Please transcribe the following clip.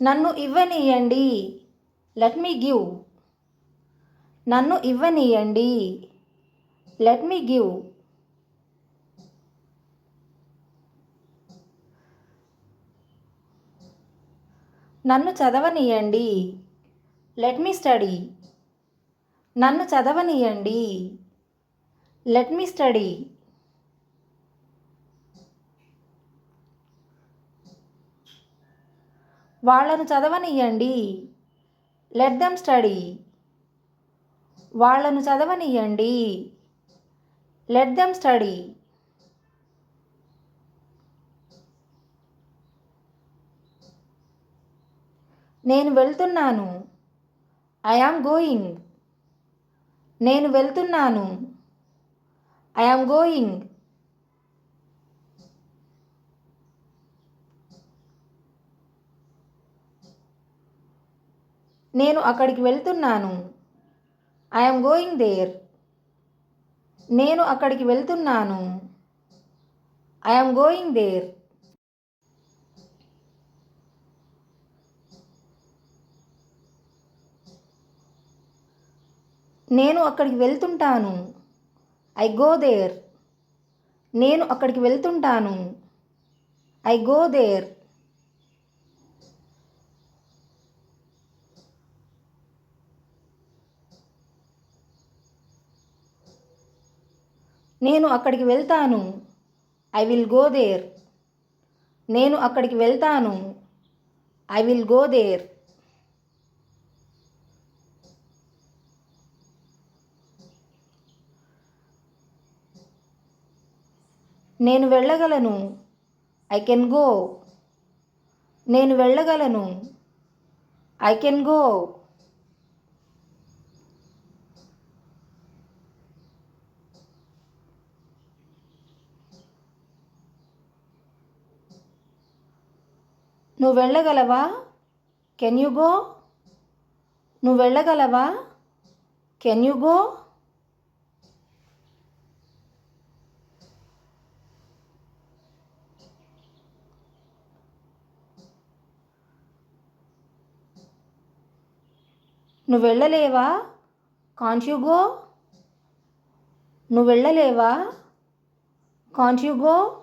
నన్ను ఇవ్వనీయండి. Let me give. నన్ను ఇవ్వనీయండి. Let me give. నన్ను చదవనీయండి. Let me study. నన్ను చదవనీయండి. Let me study. వాళ్ళను చదవనీయండి. Let them study. వాళ్ళను చదవనీయండి. Let them study. నేను వెళ్తున్నాను. I am going. నేను వెళ్తున్నాను. I am going. నేను అక్కడికి వెళ్తున్నాను. I am going there. నేను అక్కడికి వెళ్తున్నాను. I am going there. నేను అక్కడికి వెళ్తుంటాను. I go there. నేను అక్కడికి వెళ్తుంటాను. I go there. నేను అక్కడికి వెళ్తాను. I will go there. నేను అక్కడికి వెళ్తాను. I will go there. నేను వెళ్ళగలను. I can go. నేను వెళ్ళగలను. I can go. నువ్వు వెళ్ళగలవా? Can you go? నువ్వు వెళ్ళగలవా? Can you go? నువ్వు వెళ్ళలేవా? Can't you go? నువ్వు వెళ్ళలేవా? Can't you go?